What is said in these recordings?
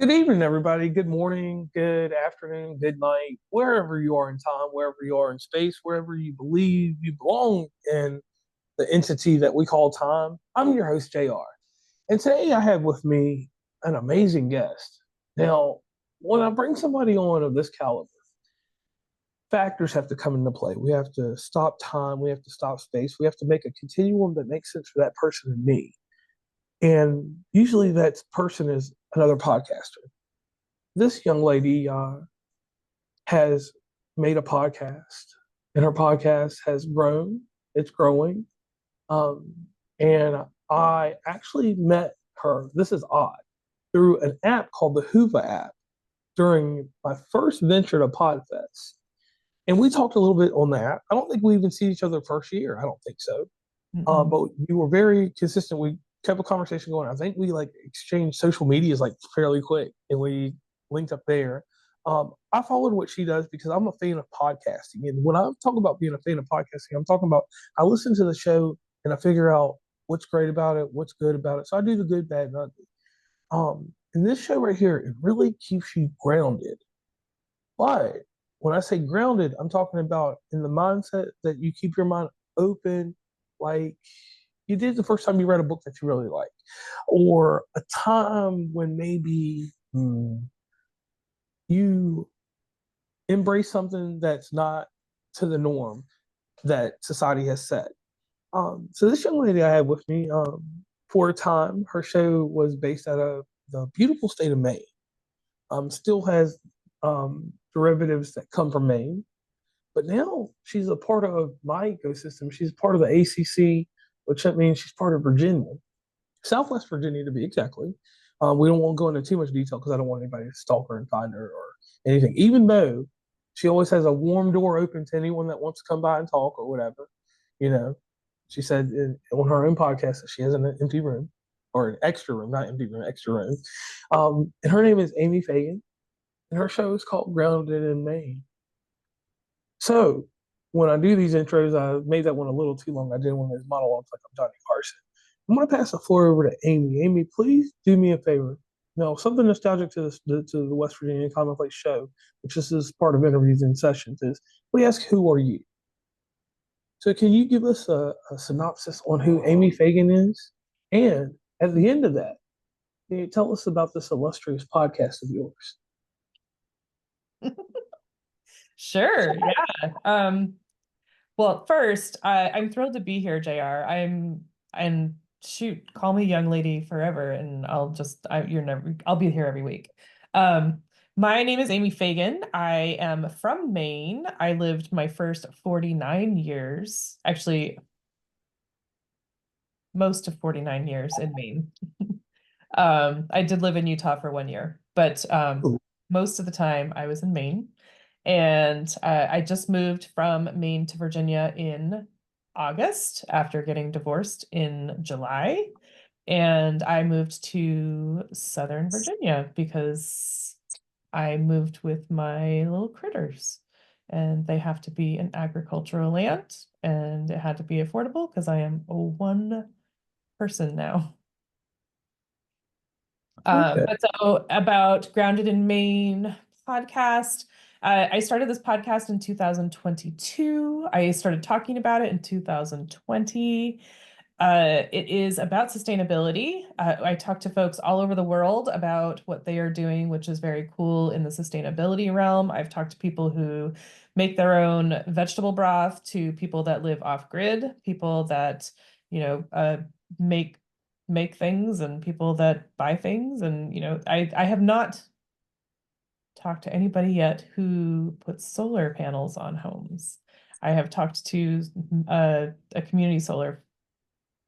Good evening, everybody. Good morning, good afternoon, good night, wherever you are in time, wherever you are in space, wherever you believe you belong in the entity that we call time. I'm your host, JR. And today I have with me an amazing guest. Now, when I bring somebody on of this caliber, factors have to come into play. We have to stop time, we have to stop space, we have to make a continuum that makes sense for that person and me. And usually that person is another podcaster. This young lady has made a podcast, and her podcast has grown. It's growing. Um, and I actually met her, this is odd, through an app called the Hoova app during my first venture to Podfest. And we talked a little bit on that. I don't think we even see each other first year. I don't think so. Mm-mm. But you were very consistent. We kept a conversation going. I think we like exchanged social medias like fairly quick, and we linked up there. I followed what she does because I'm a fan of podcasting, and when I talk about being a fan of podcasting, I'm talking about I listen to the show and I figure out what's great about it, what's good about it. So I do the good, bad, and ugly. And this show right here, it really keeps you grounded. But when I say grounded, I'm talking about in the mindset that you keep your mind open, like you did the first time you read a book that you really like, or a time when maybe you embrace something that's not to the norm that society has set. So this young lady I had with me, for a time, her show was based out of the beautiful state of Maine. Still has derivatives that come from Maine, but now she's a part of my ecosystem. She's part of the ACC, which that means she's part of Virginia, Southwest Virginia to be exactly. We don't want to go into too much detail because I don't want anybody to stalk her and find her or anything. Even though she always has a warm door open to anyone that wants to come by and talk or whatever. You know, she said on her own podcast that she has an empty room or an extra room, not empty room, extra room. And her name is Amy Fagan, and her show is called Grounded in Maine. So when I do these intros, I made that one a little too long. I did one of those monologues like I'm Johnny Carson. I'm going to pass the floor over to Amy. Amy, please do me a favor. Now, something nostalgic to the West Virginia Commonplace show, which is part of interviews and sessions, is we ask, who are you? So can you give us a synopsis on who Amy Fagan is? And at the end of that, can you tell us about this illustrious podcast of yours? Sure. Yeah. Well, first, I'm thrilled to be here, JR. And shoot, call me young lady forever, and I'll be here every week. Um, my name is Amy Fagan. I am from Maine. I lived my first 49 years, actually, most of 49 years in Maine. I did live in Utah for 1 year, but Ooh, most of the time I was in Maine. And I just moved from Maine to Virginia in August after getting divorced in July. And I moved to Southern Virginia because I moved with my little critters. And they have to be in agricultural land, and it had to be affordable because I am a one person now. okay. But so about Grounded in Maine podcast, I started this podcast in 2022. I started talking about it in 2020. It is about sustainability. I talk to folks all over the world about what they are doing, which is very cool in the sustainability realm. I've talked to people who make their own vegetable broth, to people that live off grid, people that, make things, and people that buy things. And, I have not talked to anybody yet who puts solar panels on homes. I have talked to a community solar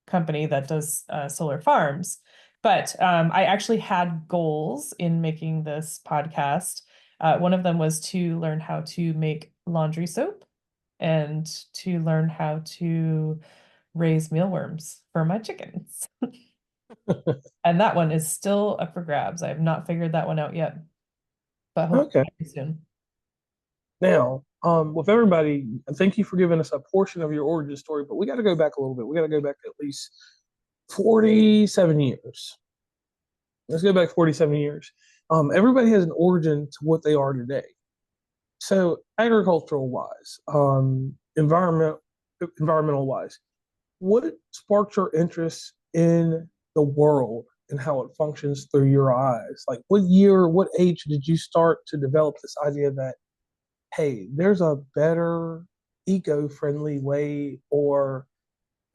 company that does solar farms. But I actually had goals in making this podcast. One of them was to learn how to make laundry soap and to learn how to raise mealworms for my chickens. And that one is still up for grabs. I have not figured that one out yet, but Okay. hopefully soon. Now, with everybody, thank you for giving us a portion of your origin story, but we got to go back a little bit. We got to go back at least 47 years. Let's go back 47 years. Everybody has an origin to what they are today. So agricultural wise, environmental wise, what sparked your interest in the world and how it functions through your eyes? Like what year, what age did you start to develop this idea that, hey, there's a better eco-friendly way or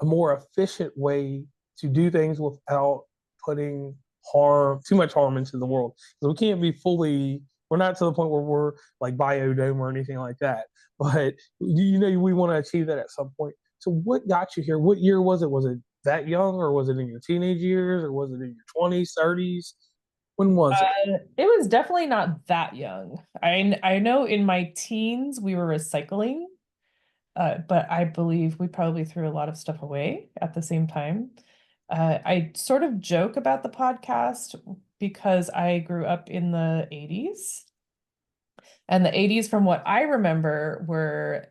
a more efficient way to do things without putting too much harm into the world. Because we can't be fully, we're not to the point where we're like biodome or anything like that. But we want to achieve that at some point. So what got you here? What year was it? Was it that young, or was it in your teenage years, or was it in your 20s, 30s? When was it? It was definitely not that young. I know in my teens we were recycling, but I believe we probably threw a lot of stuff away at the same time. I sort of joke about the podcast because I grew up in the 80s. And the 80s, from what I remember, were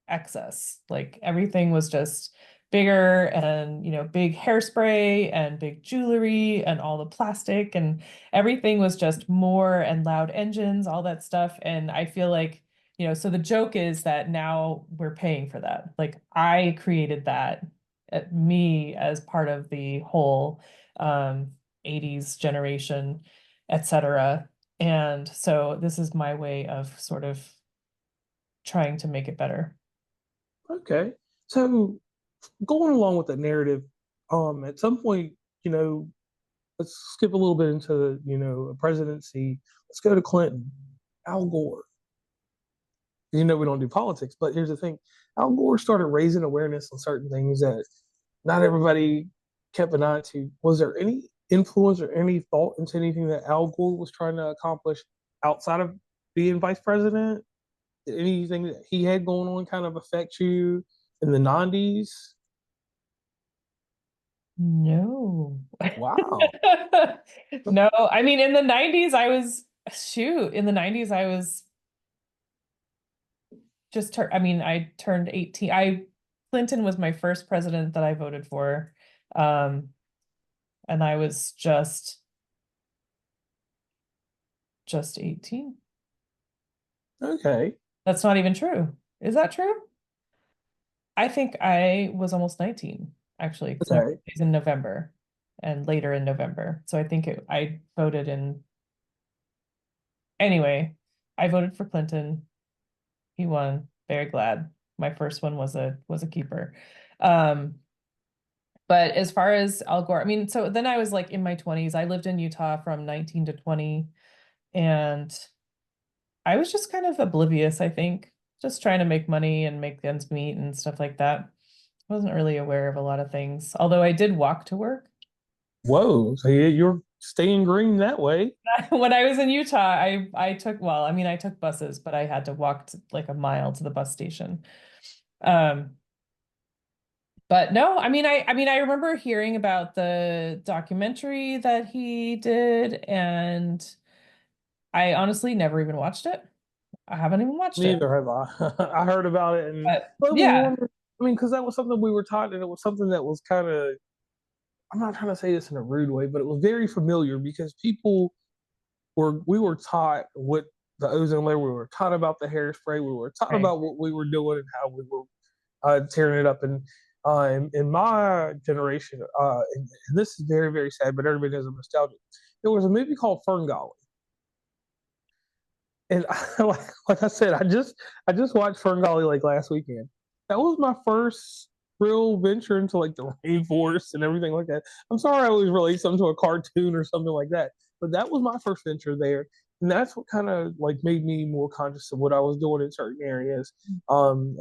excess. Like everything was just bigger and, big hairspray and big jewelry and all the plastic and everything was just more and loud engines, all that stuff. And I feel like, so the joke is that now we're paying for that. Like I created that, me as part of the whole 80s generation, etc. And so this is my way of sort of trying to make it better. Okay. So going along with the narrative, at some point, you know, let's skip a little bit into, a presidency. Let's go to Clinton, Al Gore. We don't do politics, but here's the thing. Al Gore started raising awareness on certain things that not everybody kept an eye to. Was there any influence or any thought into anything that Al Gore was trying to accomplish outside of being vice president? Did anything that he had going on kind of affect you in the 90s? No. Wow. No, I mean in the 90s in the 90s I was I turned 18. Clinton was my first president that I voted for. Um, and I was just 18. Okay. That's not even true. Is that true? I think I was almost 19, actually, because my Okay. birthday's in November and later in November. So I voted in anyway, I voted for Clinton. He won. Very glad. My first one was a keeper. Um, but as far as Al Gore, I mean, so then I was like in my 20s. I lived in Utah from 19 to 20, and I was just kind of oblivious, I think, just trying to make money and make ends meet and stuff like that. I wasn't really aware of a lot of things, although I did walk to work. Whoa. So you're staying green that way. When I was in Utah, I took, well, I took buses, but I had to walk like a mile to the bus station. Um, but no, I remember hearing about the documentary that he did, and I honestly never even watched it. I haven't even watched it. Neither have I. I heard about it and But but it was yeah. wondering. I mean, because that was something we were taught, and it was something that was kind of. I'm not trying to say this in a rude way, but it was very familiar because we were taught what the ozone layer, we were taught about the hairspray, we were taught Right. about what we were doing and how we were tearing it up. And in my generation, and this is very, very sad, but everybody has a nostalgia. There was a movie called Ferngully. And like I said, I just watched Ferngully like last weekend. That was my first real venture into like the rainforest and everything like that. I'm sorry I always relate something to a cartoon or something like that, but that was my first venture there, and that's what kind of like made me more conscious of what I was doing in certain areas. And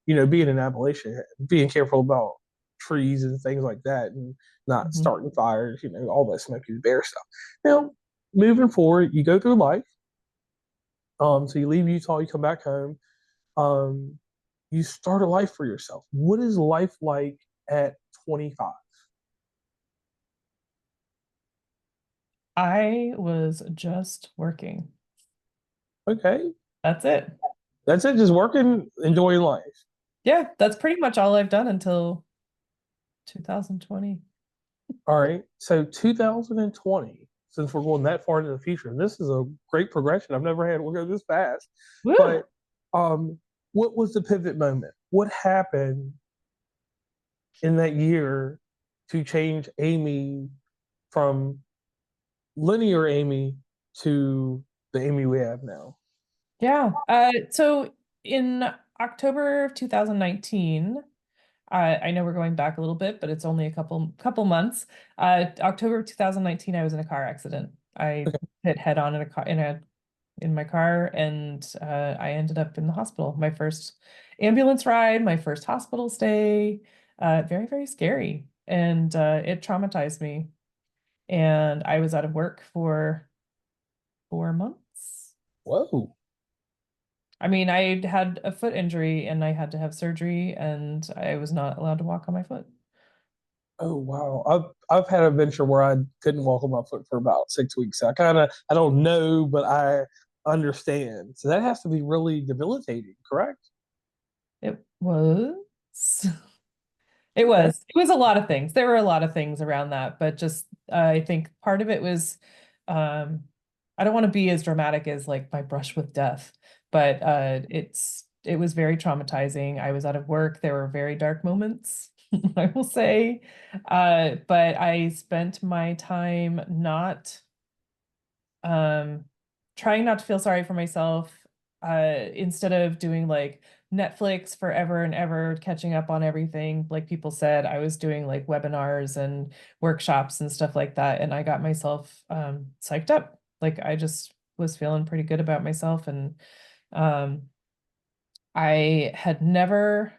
being in Appalachia, being careful about trees and things like that, and not Mhm. starting fires, all that Smokey the Bear stuff. Now, moving forward, you go through life. So you leave Utah, you come back home, um, you start a life for yourself. What is life like at 25? I was just working. Okay, That's it. that's it. Just working, enjoying life. Yeah, that's pretty much all I've done until 2020. All right. So 2020. since we're going that far into the future, and this is a great progression. I've never had one go this fast. Woo! But what was the pivot moment? What happened in that year to change Amy from linear Amy to the Amy we have now? Yeah. So in October of 2019, I know we're going back a little bit, but it's only a couple months. October of 2019, I was in a car accident. I Okay. hit head on in a car in my car, and I ended up in the hospital. My first ambulance ride, my first hospital stay. Very, very scary, and it traumatized me. And I was out of work for 4 months. Whoa. I mean, I had a foot injury and I had to have surgery, and I was not allowed to walk on my foot. Oh wow. I've had a venture where I couldn't walk on my foot for about 6 weeks. So I don't know, but I understand. So that has to be really debilitating, correct? It was. It Okay. was. It was a lot of things. There were a lot of things around that, but just I think part of it was um I don't want to be as dramatic as like my brush with death, but it was very traumatizing. I was out of work. There were very dark moments, I will say. But I spent my time not um trying not to feel sorry for myself, instead of doing like Netflix forever and ever catching up on everything like people said. I was doing like webinars and workshops and stuff like that, and I got myself psyched up. Like I just was feeling pretty good about myself, and um I had never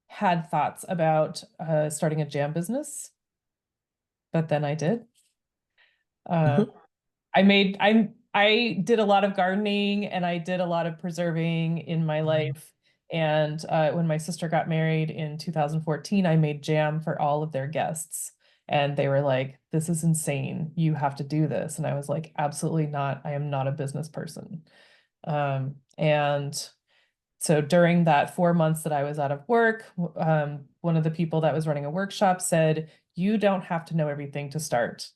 had thoughts about starting a jam business, but then I did. uh, Mhm. I did a lot of gardening and I did a lot of preserving in my life. And when my sister got married in 2014, I made jam for all of their guests. And they were like, "This is insane. You have to do this." And I was like, "Absolutely not. I am not a business person." And so during that 4 months that I was out of work, one of the people that was running a workshop said, "You don't have to know everything to start."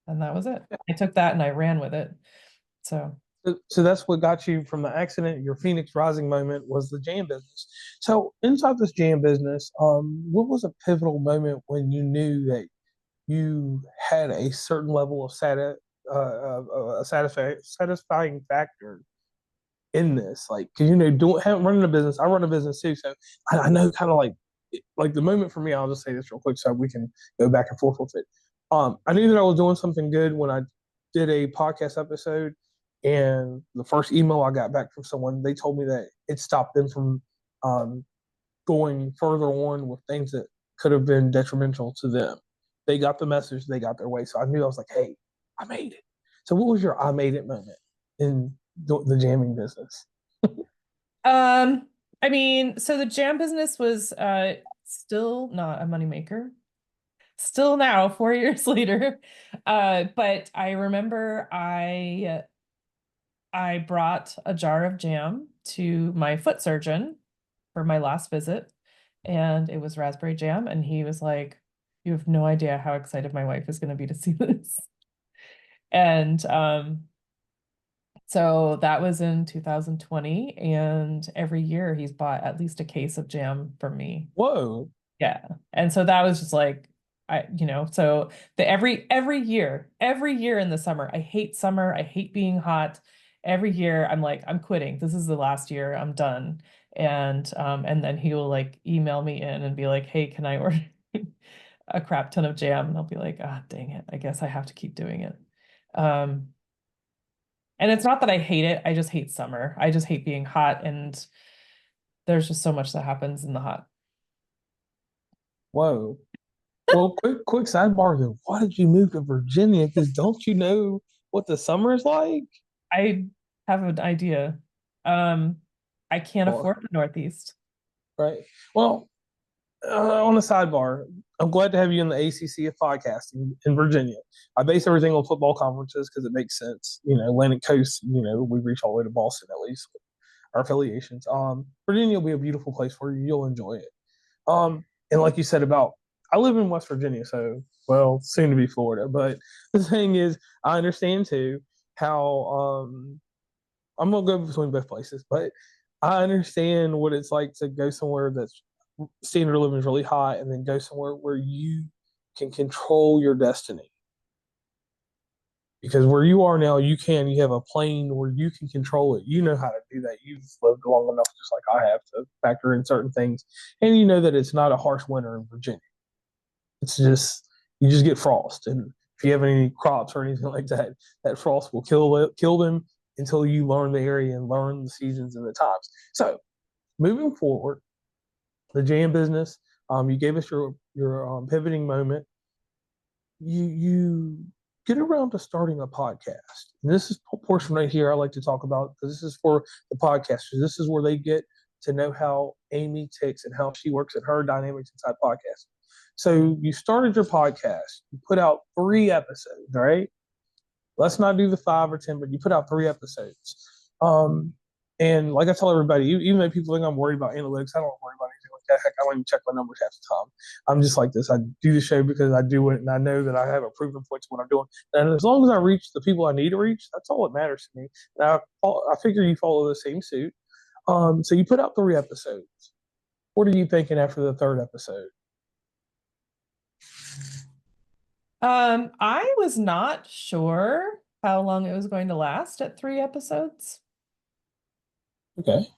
And that was it. I took that and I ran with it. So, So that's what got you from the accident. Your Phoenix Rising moment was the jam business. So inside this jam business, what was a pivotal moment when you knew that you had a certain level of satisfying factor in this? Like, because doing running a business, I run a business too, so I know kind of like the moment for me. I'll just say this real quick so we can go back and forth with it. I knew that I was doing something good when I did a podcast episode, and the first email I got back from someone, they told me that it stopped them from um, going further on with things that could have been detrimental to them. They got the message, they got their way. So I knew I was like, hey, I made it. So what was your I made it moment in the jamming business? um, I mean, so the jam business was still not a moneymaker. Still now, 4 years later. But I remember I brought a jar of jam to my foot surgeon for my last visit, and it was raspberry jam, and he was like, "You have no idea how excited my wife is going to be to see this." And so that was in 2020, and every year he's bought at least a case of jam from me. Whoa. Yeah. And so that was just like so the every year in the summer, I hate summer, I hate being hot. Every year I'm like, I'm quitting. This is the last year. I'm done. And then he will like email me in and be like, "Hey, can I order a crap ton of jam?" And I'll be like, "Ah, dang it. I guess I have to keep doing it." Um, and it's not that I hate it, I just hate summer. I just hate being hot, and there's just so much that happens in the hot. Whoa. Well, quick sidebar though. Why did you move to Virginia? Because don't you know what the summer is like? I have an idea. Um, I can't Well, afford the Northeast. right. Well, on a sidebar, I'm glad to have you in the ACC of podcasting in Virginia. I base everything on football conferences because it makes sense. Atlantic Coast. We reach all the way to Boston at least with our affiliations. Virginia will be a beautiful place for you. You'll enjoy it. And like you said about I live in West Virginia, so well, soon to be Florida. But the thing is, I understand too how I'm gonna go between both places, but I understand what it's like to go somewhere that's standard of living is really high, and then go somewhere where you can control your destiny. Because where you are now, you have a plane where you can control it. You know how to do that. You've lived long enough, just like I have, to factor in certain things, and you know that it's not a harsh winter in Virginia. It's just you just get frost, and if you have any crops or anything like that, that frost will kill them until you learn the area and learn the seasons and the times. So moving forward, the jam business. You gave us your pivoting moment. You get around to starting a podcast. And this is a portion right here I like to talk about because this is for the podcasters. This is where they get to know how Amy ticks and how she works at her dynamics inside podcast. So you started your podcast. You put out 3 episodes, right? Let's not do the 5 or 10, but you put out 3 episodes. And like I tell everybody, even though people think I'm worried about analytics, I don't worry about anything like that. Heck, I don't even check my numbers half the time. I'm just like this. I do the show because I do it, and I know that I have a proven point to what I'm doing. And as long as I reach the people I need to reach, that's all that matters to me. Now, I figure you follow the same suit. So you put out 3 episodes. What are you thinking after the 3rd episode? I was not sure how long it was going to last at 3 episodes. Okay.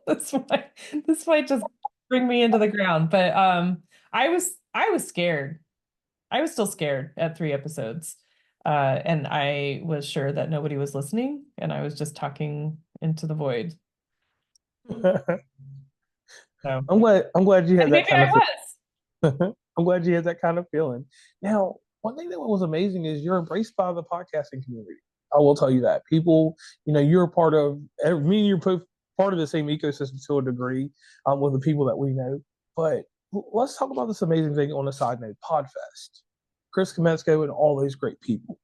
This might just bring me into the ground, but I was scared. I was still scared at 3 episodes. And I was sure that nobody was listening, and I was just talking into the void. So I'm glad you had that maybe kind I of was. I'm glad you had that kind of feeling. Now, one thing that was amazing is you're embraced by the podcasting community. I will tell you that. People, you're a part of, me and you're part of the same ecosystem to a degree with the people that we know. But let's talk about this amazing thing on a side note, Podfest. Chris Kametsko and all those great people.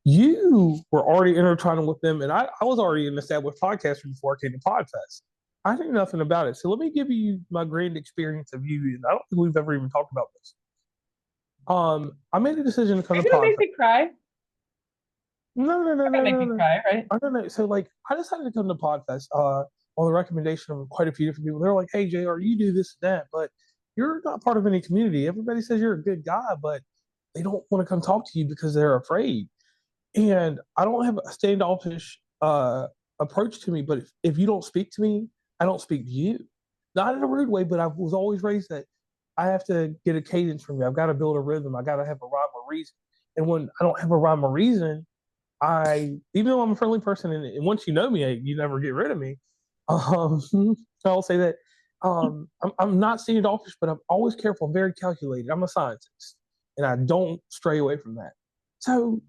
You were already intertwining with them, and I was already an established podcaster before I came to Podfest. I knew nothing about it. So let me give you my grand experience of you. And I don't think we've ever even talked about this. I made a decision to come to Maybe it'll Podfest. make me cry. No. Make me cry, right? I don't know. So I decided to come to Podfest on the recommendation of quite a few different people. They're like, "Hey, JR, you do this and that, but you're not part of any community. Everybody says you're a good guy, but they don't want to come talk to you because they're afraid." And I don't have a standoffish approach to me, but if you don't speak to me, I don't speak to you. Not in a rude way, but I was always raised that I have to get a cadence from you. I've got to build a rhythm. I got to have a rhyme or reason. And when I don't have a rhyme or reason, even though I'm a friendly person, and once you know me, you never get rid of me. Um, I'll say that I'm not standoffish, but I'm always careful. I'm very calculated. I'm a scientist, and I don't stray away from that. So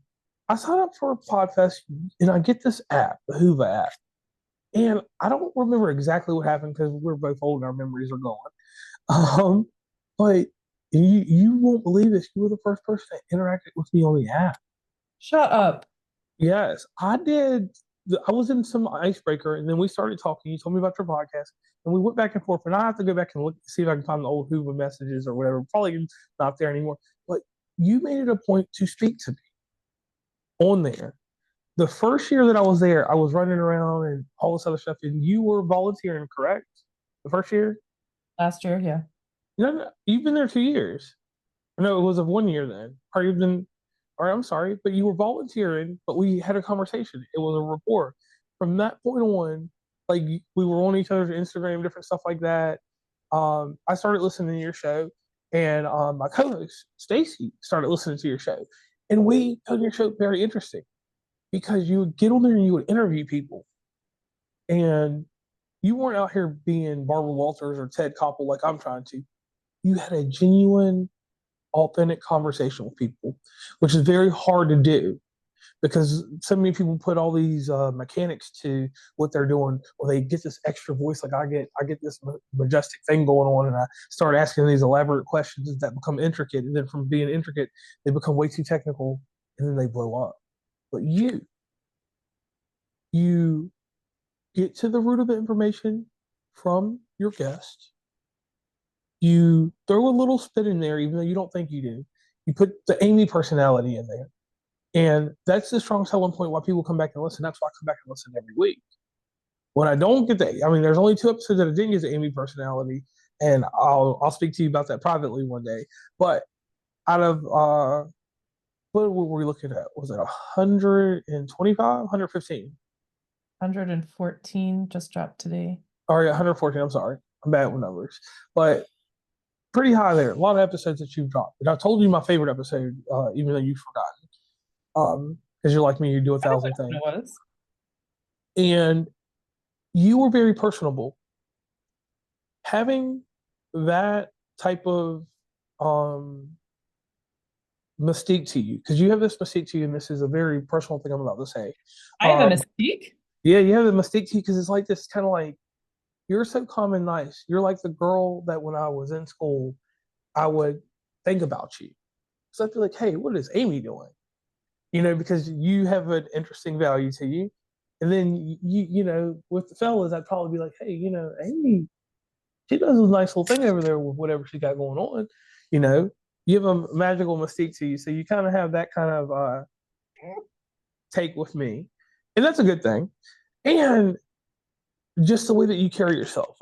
I signed up for a Podfest, and I get this app, the Hoover app. And I don't remember exactly what happened because we're both old and our memories are gone. But you won't believe this. You were the first person that interacted with me on the app. Shut up. Yes, I did. I was in some icebreaker, and then we started talking. You told me about your podcast, and we went back and forth. And I have to go back and look, see if I can find the old Hoover messages or whatever. Probably not there anymore. But you made it a point to speak to me on there. The first year that I was there, I was running around and all this other stuff, and you were volunteering, correct? The first year? Last year, yeah. No, you've been there 2 years. No, it was of 1 year then. Or you've been, or I'm sorry, but you were volunteering, but we had a conversation. It was a rapport. From that point on, like we were on each other's Instagram, different stuff like that. I started listening to your show, and my co-host Stacy started listening to your show, and we found your show very interesting because you would get on there and you would interview people, and you weren't out here being Barbara Walters or Ted Koppel like I'm trying to. You had a genuine, authentic conversation with people, which is very hard to do because so many people put all these mechanics to what they're doing, or they get this extra voice. Like I get this majestic thing going on, and I start asking these elaborate questions that become intricate, and then from being intricate, they become way too technical, and then they blow up. But you get to the root of the information from your guest. you throw a little spin in there, even though you don't think you do. You put the Amy personality in there. And that's the strong selling point why people come back and listen. That's why I come back and listen every week. When I don't get that, I mean, there's only 2 episodes that I didn't get the Amy personality, and I'll speak to you about that privately one day. But out of what were we looking at? Was it 125, 115? 114 just dropped today. Or 114, I'm sorry. I'm bad with numbers. But pretty high there. A lot of episodes that you've dropped. And I told you my favorite episode, even though you've forgotten. Because you're like me, you do a I don't know thousand what things. it was. And you were very personable. Having that type of um, mystique to you, because you have this mystique to you, and this is a very personal thing I'm about to say. I have a mystique. Yeah, you have the mystique to you because it's like this kind of like you're so calm and nice. You're like the girl that when I was in school, I would think about you. So I'd be like, hey, what is Amy doing? Because you have an interesting value to you. And then with the fellas, I'd probably be like, hey, Amy, she does a nice little thing over there with whatever she got going on. You know, you have a magical mystique to you, so you kind of have that kind of take with me, and that's a good thing. And just the way that you carry yourself.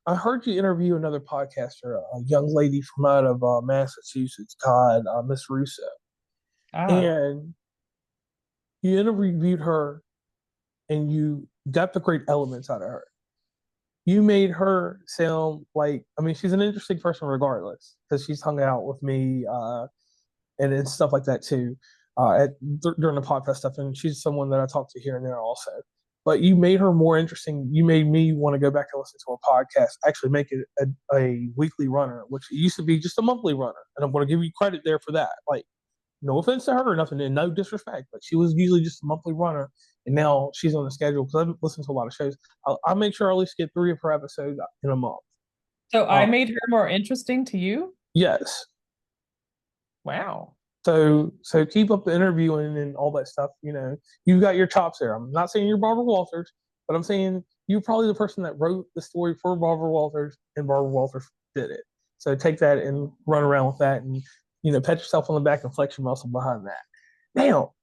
I heard you interview another podcaster, a young lady from out of Massachusetts, God, Miss Russo, Ah, and you interviewed her, and you got the great elements out of her. You made her sound like, I mean, she's an interesting person regardless, because she's hung out with me and stuff like that too during the podcast stuff, and she's someone that I talk to here and there also. But you made her more interesting. You made me want to go back and listen to her podcast. Actually, make it a weekly runner, which used to be just a monthly runner, and I'm going to give you credit there for that. Like, no offense to her or nothing, and no disrespect, but she was usually just a monthly runner, and now she's on the schedule because I've listened to a lot of shows. I'll make sure I at least get 3 of her episodes in a month. so I Uh, made her more interesting to you? yes. Wow. So keep up the interviewing and all that stuff. You got your chops there. I'm not saying you're Barbara Walters, but I'm saying you're probably the person that wrote the story for Barbara Walters, and Barbara Walters did it. So take that and run around with that, and pat yourself on the back and flex your muscle behind that. Now,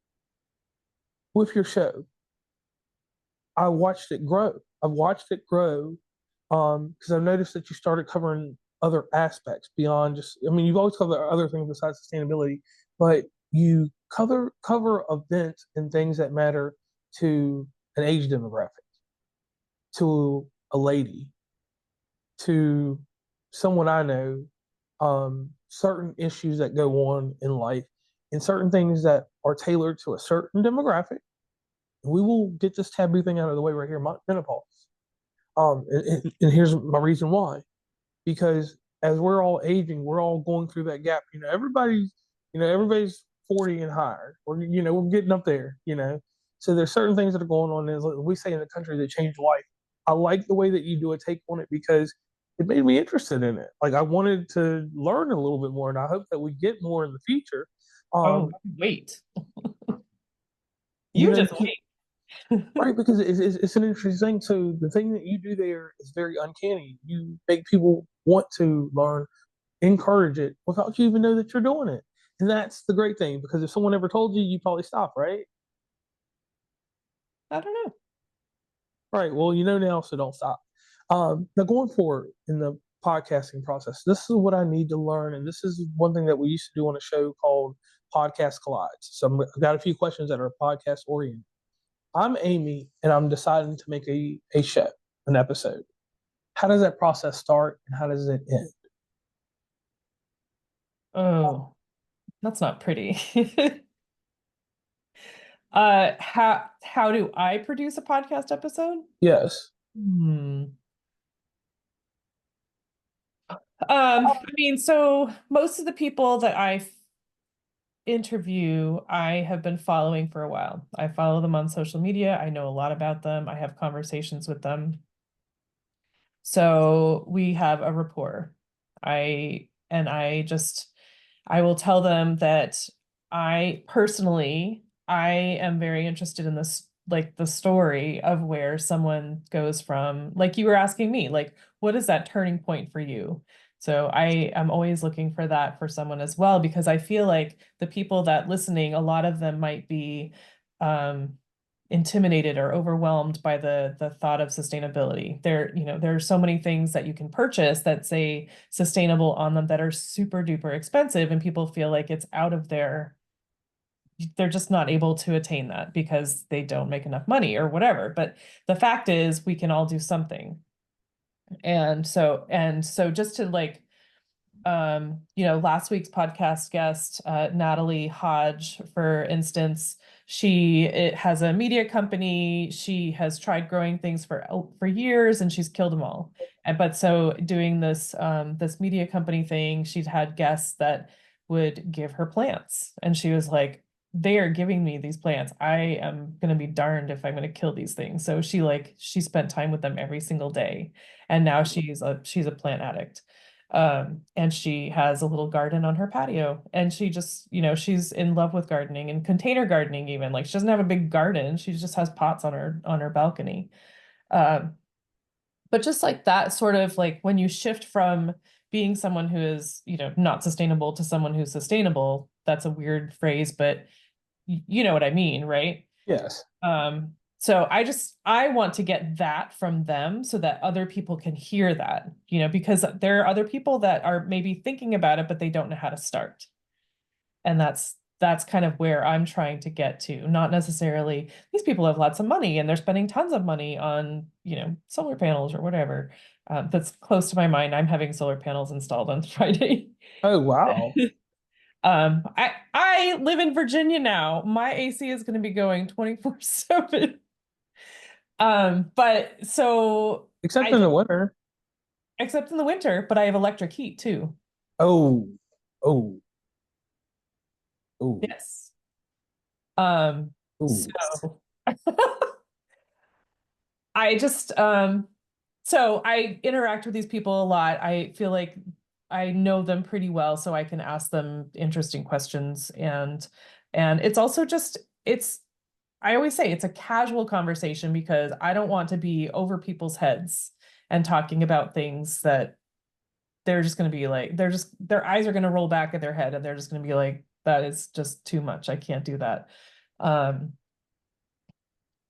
with your show, I watched it grow. I've watched it grow because I've noticed that you started covering other aspects beyond just. I mean, you've always covered other things besides sustainability, but you cover events and things that matter to an age demographic, to a lady, to someone I know, certain issues that go on in life, and certain things that are tailored to a certain demographic. We will get this taboo thing out of the way right here, menopause. And here's my reason why. Because as we're all aging, we're all going through that gap. Everybody's 40 and higher. We're getting up there. So there's certain things that are going on. As we say in the country, that change life. I like the way that you do a take on it because it made me interested in it. Like I wanted to learn a little bit more, and I hope that we get more in the future. Oh, Um, wait. you You know, just because, wait. right? Because it's an interesting thing. So the thing that you do there is very uncanny. You make people want to learn, encourage it without you even know that you're doing it. And that's the great thing because if someone ever told you, you probably stop, right? I don't know. Right. Well, you know now, so don't stop. Now, going forward in the podcasting process, this is what I need to learn. And this is one thing that we used to do on a show called Podcast Collides. So I've got a few questions that are podcast oriented. I'm Amy, and I'm deciding to make a show, an episode. How does that process start and how does it end? Oh, that's not pretty. How do I produce a podcast episode? Yes. Hmm. I mean, so most of the people that I interview, I have been following for a while. I follow them on social media. I know a lot about them. I have conversations with them. So we have a rapport. I will tell them that I am very interested in this, like the story of where someone goes from, like you were asking me, like, what is that turning point for you? So I am always looking for that for someone as well, because I feel like the people that listening, a lot of them might be um, intimidated or overwhelmed by the thought of sustainability. There are so many things that you can purchase that say sustainable on them that are super duper expensive, and people feel like it's out of they're just not able to attain that because they don't make enough money or whatever. But the fact is we can all do something. And so just to like last week's podcast guest, Natalie Hodge, for instance, it has a media company. She has tried growing things for years, and she's killed them all. But so doing this media company thing, she'd had guests that would give her plants, and she was like, "They are giving me these plants. I am gonna be darned if I'm gonna kill these things." So she spent time with them every single day, and now she's a plant addict. And she has a little garden on her patio, and she just, she's in love with gardening and container gardening even. Like, she doesn't have a big garden. She just has pots on her balcony. Um, but just like that sort of like when you shift from being someone who is, not sustainable to someone who's sustainable, that's a weird phrase, but you know what I mean, right? Yes. So I want to get that from them so that other people can hear that, because there are other people that are maybe thinking about it, but they don't know how to start. And that's kind of where I'm trying to get to. Not necessarily these people have lots of money and they're spending tons of money on, solar panels or whatever. That's close to my mind. I'm having solar panels installed on Friday. Oh, wow. I live in Virginia now. My AC is going to be going 24/7. But so Except I in the winter. except in the winter, but I have electric heat too. Oh, oh, oh, Yes. Um, oh. so I just so I interact with these people a lot. I feel like I know them pretty well, so I can ask them interesting questions, and it's also just it's I always say it's a casual conversation because I don't want to be over people's heads and talking about things that they're just going to be like, their eyes are going to roll back at their head and they're just going to be like, that is just too much. I can't do that. Um,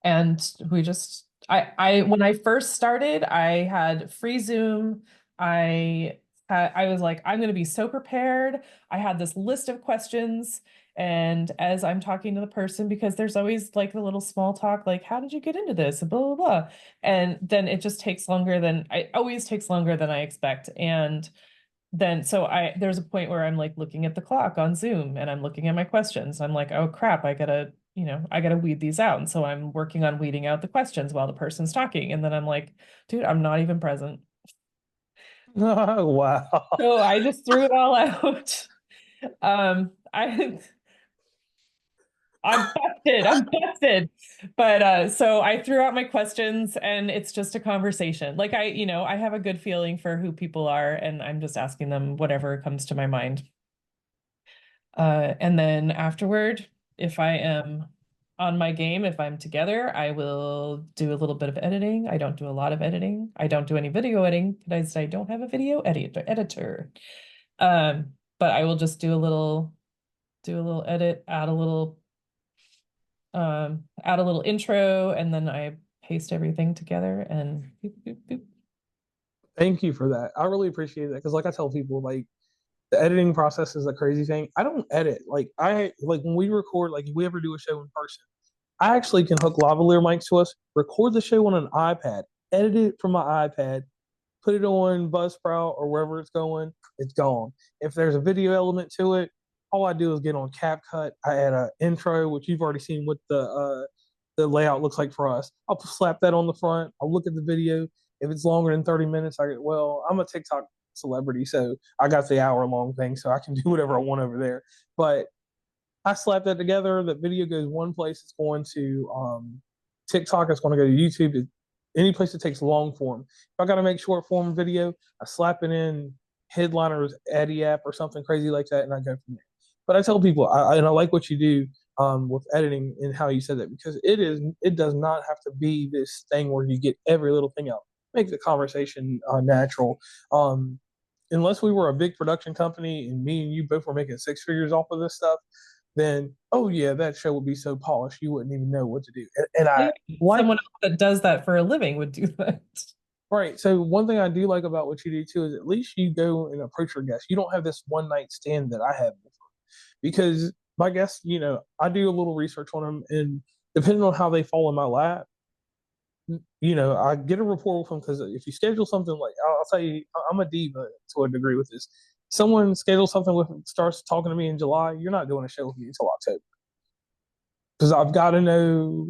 and when I first started, I had free Zoom. I was like, I'm going to be so prepared. I had this list of questions. And as I'm talking to the person, because there's always like the little small talk, like, how did you get into this? Blah, blah, blah. And then it just takes longer than it always takes longer than I expect. And then so there's a point where I'm like looking at the clock on Zoom and I'm looking at my questions. I'm like, oh crap, I gotta weed these out. And so I'm working on weeding out the questions while the person's talking. And then I'm like, dude, I'm not even present. Oh, wow. So I just threw it all out. I'm busted. I'm busted. But so I threw out my questions and it's just a conversation. Like I have a good feeling for who people are and I'm just asking them whatever comes to my mind. And then afterward, if I am on my game, if I'm together, I will do a little bit of editing. I don't do a lot of editing. I don't do any video editing because I don't have a video editor. But I will just do a little edit, add a little intro, and then I paste everything together and boop, boop, boop. Thank you for that. I really appreciate that because, like I tell people, like the editing process is a crazy thing. I don't edit. Like when we record, like if we ever do a show in person, I actually can hook lavalier mics to us, record the show on an iPad, edit it from my iPad, put it on Buzzsprout or wherever it's going, it's gone. If there's a video element to it, all I do is get on CapCut. I add an intro, which you've already seen what the layout looks like for us. I'll slap that on the front. I'll look at the video. If it's longer than 30 minutes, I'm a TikTok celebrity, so I got the hour long thing, so I can do whatever I want over there. But I slap that together. That video goes one place. It's going to TikTok. It's going to go to YouTube. Any place that takes long form. If I got to make short form video, I slap it in Headliner's Addy app or something crazy like that, and I go from there. But I tell people, and I like what you do with editing and how you said that because it does not have to be this thing where you get every little thing out. Make the conversation natural. unless we were a big production company and me and you both were making six figures off of this stuff, then oh yeah, that show would be so polished you wouldn't even know what to do. And I like Someone else that does that for a living would do that. right. So one thing I do like about what you do too is at least you go and approach your guests. You don't have this one night stand that I have before. Because my guests, I do a little research on them, and depending on how they fall in my lap, I get a rapport with them because if you schedule something like I'll tell you, I'm a diva to a degree with this. Someone schedules something with starts talking to me in July, you're not doing a show with me until October because I've got to know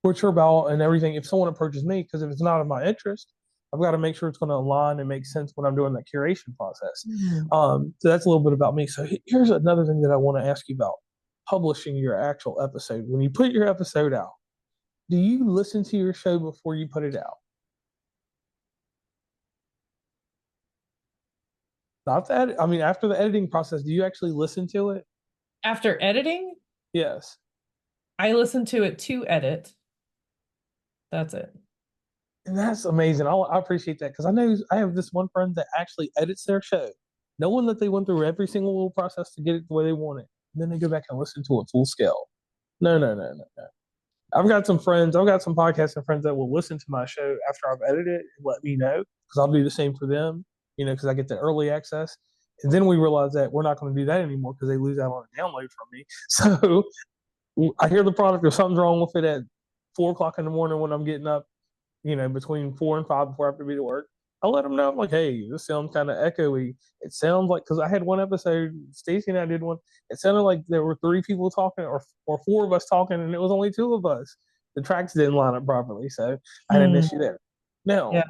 what you're about and everything. If someone approaches me, because if it's not in my interest, I've got to make sure it's going to align and make sense when I'm doing that curation process. So that's a little bit about me. So here's another thing that I want to ask you about: publishing your actual episode. When you put your episode out, do you listen to your show before you put it out? Not that. I mean, after the editing process, do you actually listen to it? After editing, Yes. I listen to it to edit. That's it. And that's amazing. I appreciate that because I know I have this one friend that actually edits their show, knowing that they went through every single little process to get it the way they want it. And then they go back and listen to it full scale. No, no, no, no, no. I've got some podcasting friends that will listen to my show after I've edited it and let me know because I'll do the same for them, because I get the early access. And then we realize that we're not going to do that anymore because they lose out on a download from me. So I hear the product or something's wrong with it at 4 o'clock in the morning when I'm getting up, between 4 and 5 before I have to be to work. I'll let them know, I'm like, hey, this sounds kind of echoey. It sounds like, because I had one episode, Stacey and I did one, it sounded like there were three people talking or four of us talking, and it was only two of us. The tracks didn't line up properly, so I had an issue there. Now, Yeah.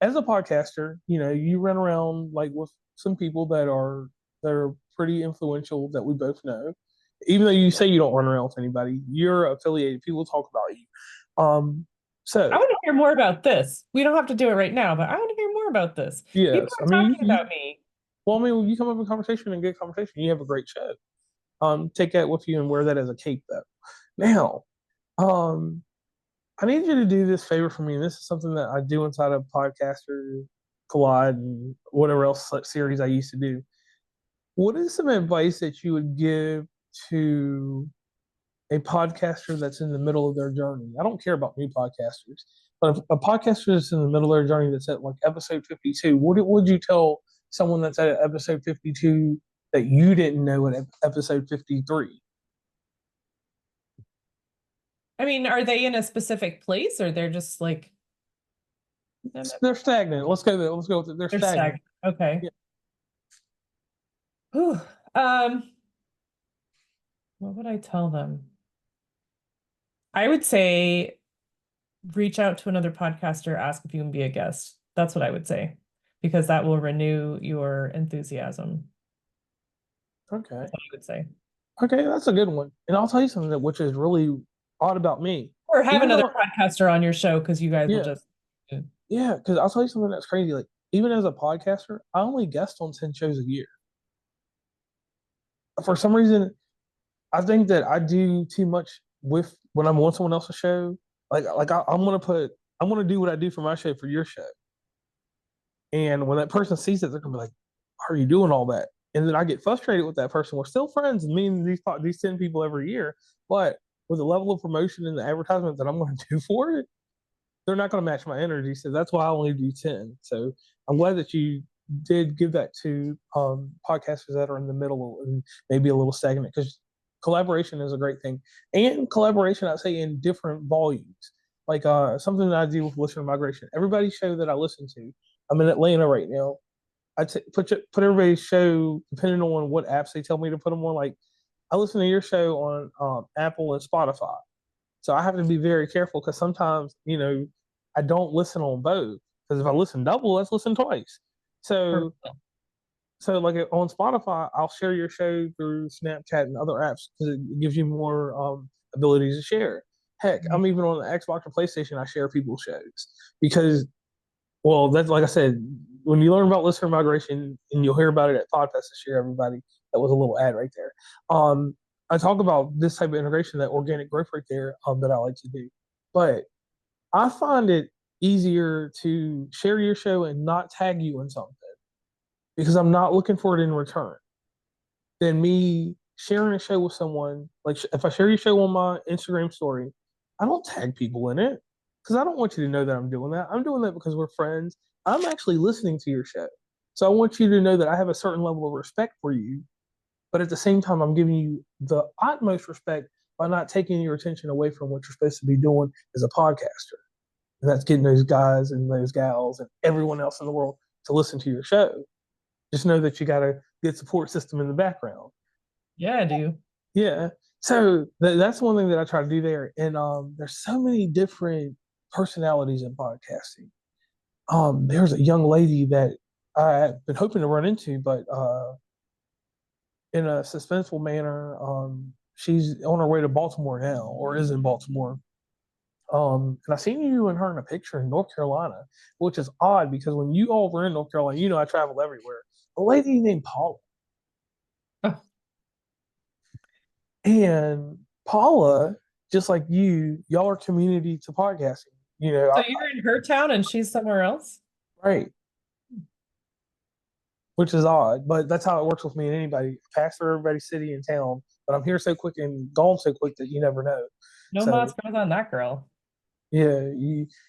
as a podcaster, you run around like with some people that are pretty influential that we both know. Even though you say you don't run around with anybody, you're affiliated. People talk about you. So I want to hear more about this. We don't have to do it right now, but I want to hear more about this. People yes, are talking about me. well, I mean, when you come up in conversation and get conversation, you have a great show. Take that with you and wear that as a cape, though. Now, I need you to do this favor for me, and this is something that I do inside of Podcaster Collide and whatever else series I used to do. What is some advice that you would give to a podcaster that's in the middle of their journey? I don't care about new podcasters, but if a podcaster that's in the middle of their journey that's at like episode 52, what would you tell someone that's at episode 52 that you didn't know at episode 53? I mean, are they in a specific place or they're just like They're stagnant. Let's go there. Let's go with it. They're stagnant. Okay. Yeah. Whew. What would I tell them? I would say reach out to another podcaster, ask if you can be a guest. That's what I would say, because that will renew your enthusiasm. Okay. That's what I would say. Okay, that's a good one. And I'll tell you something which is really odd about me. Or have Even another though, podcaster on your show because you guys will just. yeah, because I'll tell you something that's crazy. Like, even as a podcaster, I only guest on 10 shows a year. For some reason, I think that I do too much with when I'm on someone else's show. I'm gonna do what I do for my show for your show. And when that person sees it, they're gonna be like, "How are you doing all that?" And then I get frustrated with that person. We're still friends, me and these 10 people every year, but with the level of promotion and the advertisement that I'm going to do for it, they're not going to match my energy. So that's why I only do 10. So I'm glad that you did give that to podcasters that are in the middle and maybe a little stagnant, because collaboration is a great thing. And collaboration, I'd say, in different volumes. Like something that I do with listener migration. Everybody's show that I listen to, I'm in Atlanta right now. Put everybody's show depending on what apps they tell me to put them on. Like I listen to your show on Apple and Spotify, so I have to be very careful because sometimes I don't listen on both, because if I listen double, let's listen twice. So like on Spotify, I'll share your show through Snapchat and other apps because it gives you more abilities to share. Heck, I'm even on the Xbox or PlayStation. I share people's shows because, well, that's like I said, when you learn about listener migration, and you'll hear about it at Podfest this year, everybody. That was a little ad right there. I talk about this type of integration, that organic growth right there, that I like to do. But I find it easier to share your show and not tag you in something because I'm not looking for it in return. Than me sharing a show with someone. Like if I share your show on my Instagram story, I don't tag people in it because I don't want you to know that I'm doing that. I'm doing that because we're friends. I'm actually listening to your show. So I want you to know that I have a certain level of respect for you, but at the same time, I'm giving you the utmost respect by not taking your attention away from what you're supposed to be doing as a podcaster. And that's getting those guys and those gals and everyone else in the world to listen to your show. Just know that you got a good support system in the background. Yeah, I do. Yeah. So that's one thing that I try to do there. And there's so many different personalities in podcasting. There's a young lady that I've been hoping to run into, but in a suspenseful manner, she's on her way to Baltimore now, or is in Baltimore. And I seen you and her in a picture in North Carolina, which is odd because when you all were in North Carolina, you know I travel everywhere. A lady named Paula. Oh. And Paula, just like y'all are community to podcasting. You know, So you're in her town and she's somewhere else? right. Which is odd, but that's how it works with me and anybody. Pass through everybody's city and town, but I'm here so quick and gone so quick that you never know. No So moss goes on that girl. yeah,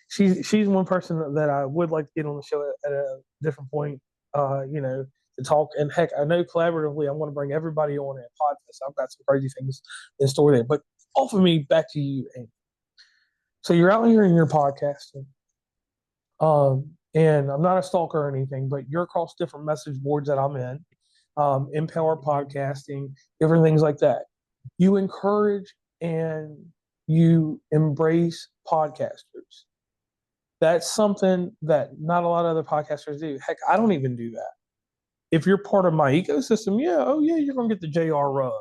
she's one person that I would like to get on the show at a different point. To talk and heck, I know collaboratively I'm going to bring everybody on at podcast. I've got some crazy things in store there. But off of me, back to you, Amy. So you're out here and you're podcasting. And I'm not a stalker or anything, but you're across different message boards that I'm in, Empower Podcasting, different things like that. You encourage and you embrace podcasters. That's something that not a lot of other podcasters do. Heck, I don't even do that. If you're part of my ecosystem, you're going to get the JR rub.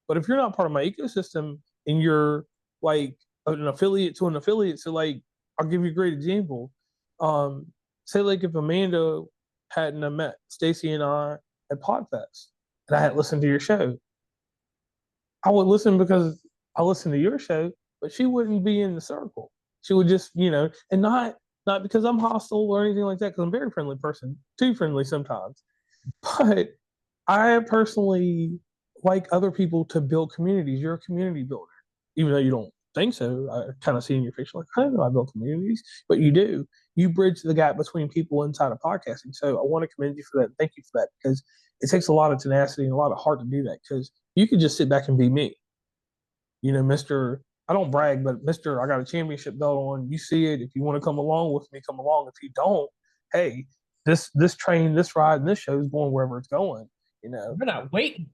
But if you're not part of my ecosystem and you're like an affiliate to an affiliate, so like I'll give you a great example. Say like if Amanda hadn't have met Stacy and I at Podfest and I had listened to your show, I would listen because I listened to your show, but she wouldn't be in the circle. She would just, and not because I'm hostile or anything like that, because I'm a very friendly person, too friendly sometimes. But I personally like other people to build communities. You're a community builder, even though you don't think so. I kind of see in your face, like, I don't know I build communities, but you do. You bridge the gap between people inside of podcasting. So I want to commend you for that. Thank you for that, because it takes a lot of tenacity and a lot of heart to do that, because you could just sit back and be me. Mr. I don't brag, but Mr. I got a championship belt on. You see it. If you want to come along with me, come along. If you don't, hey, this train, this ride, and this show is going wherever it's going. We're not waiting.